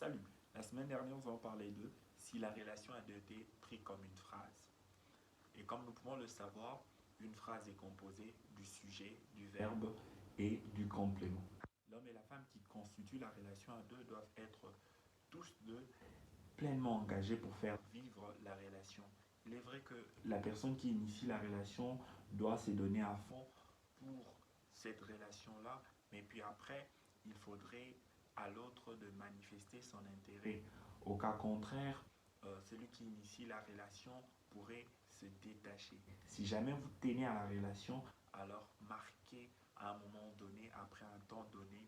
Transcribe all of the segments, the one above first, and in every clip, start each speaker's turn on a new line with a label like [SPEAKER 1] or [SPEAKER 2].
[SPEAKER 1] Salut, la semaine dernière, nous avons parlé de si la relation a été prise comme une phrase. Et comme nous pouvons le savoir, une phrase est composée du sujet, du verbe et du complément. L'homme et la femme qui constituent la relation à deux doivent être tous deux pleinement engagés pour faire vivre la relation. Il est vrai que la personne qui initie la relation doit se donner à fond pour cette relation-là, mais puis après, il faudrait à l'autre de manifester son intérêt. Au cas contraire, celui qui initie la relation pourrait se détacher. Si jamais vous tenez à la relation, alors marquez à un moment donné, après un temps donné,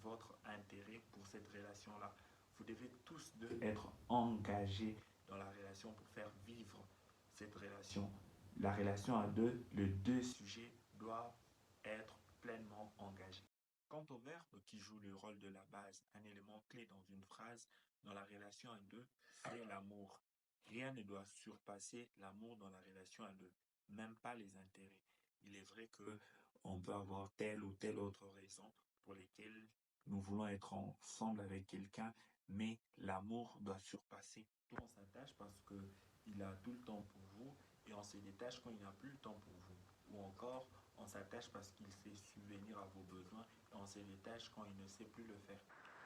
[SPEAKER 1] votre intérêt pour cette relation-là. Vous devez tous deux être engagés dans la relation pour faire vivre cette relation. La relation à deux, les deux sujets doivent être pleinement engagés. Quant au verbe qui joue le rôle de la base, un élément clé dans une phrase, dans la relation à deux, c'est l'amour. Rien ne doit surpasser l'amour dans la relation à deux, même pas les intérêts. Il est vrai que on peut avoir telle ou telle autre raison pour lesquelles nous voulons être ensemble avec quelqu'un, mais l'amour doit surpasser. On s'attache parce qu'il a tout le temps pour vous et on se détache quand il n'a plus le temps pour vous. Ou encore, on s'attache parce qu'il sait subvenir à vos besoins et on se détache quand il ne sait plus le faire.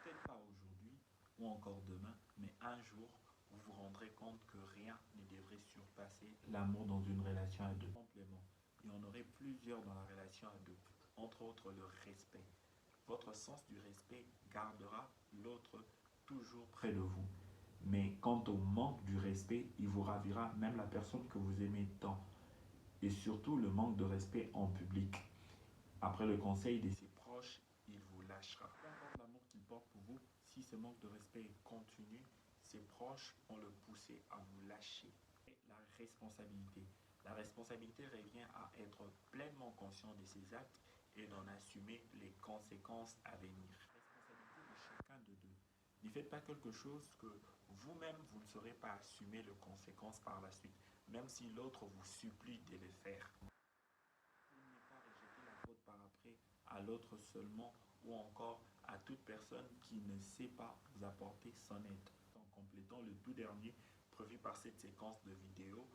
[SPEAKER 1] Peut-être pas aujourd'hui ou encore demain, mais un jour, vous vous rendrez compte que rien ne devrait surpasser l'amour dans une relation à deux. Complément. Il y en aurait plusieurs dans la relation à deux, entre autres le respect. Votre sens du respect gardera l'autre toujours près de vous. Mais quant au manque du respect, il vous ravira même la personne que vous aimez tant. Et surtout le manque de respect en public. Après le conseil de ses proches, il vous lâchera. Peu importe l'amour qu'il porte pour vous, si ce manque de respect est continu, ses proches vont le pousser à vous lâcher. La responsabilité. La responsabilité revient à être pleinement conscient de ses actes et d'en assumer les conséquences à venir. Responsabilité de chacun de deux. Ne faites pas quelque chose que vous-même, vous ne saurez pas assumer les conséquences par la suite, même si l'autre vous supplie de le faire. Vous ne pas rejeter la faute par après à l'autre seulement ou encore à toute personne qui ne sait pas vous apporter son aide. En complétant le tout dernier prévu par cette séquence de vidéo,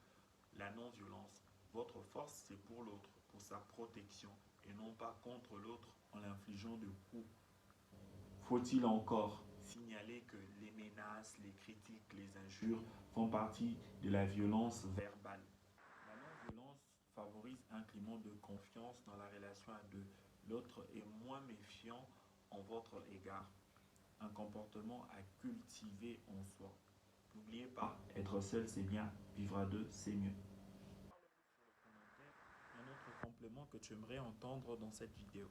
[SPEAKER 1] la non-violence. Votre force, c'est pour l'autre, pour sa protection, et non pas contre l'autre en l'infligeant de coups. Faut-il encore signaler que les menaces, les critiques, les injures font partie de la violence verbale. La non-violence favorise un climat de confiance dans la relation à deux. L'autre est moins méfiant en votre égard. Un comportement à cultiver en soi. N'oubliez pas, être seul c'est bien, vivre à deux c'est mieux. Un autre complément que tu aimerais entendre dans cette vidéo.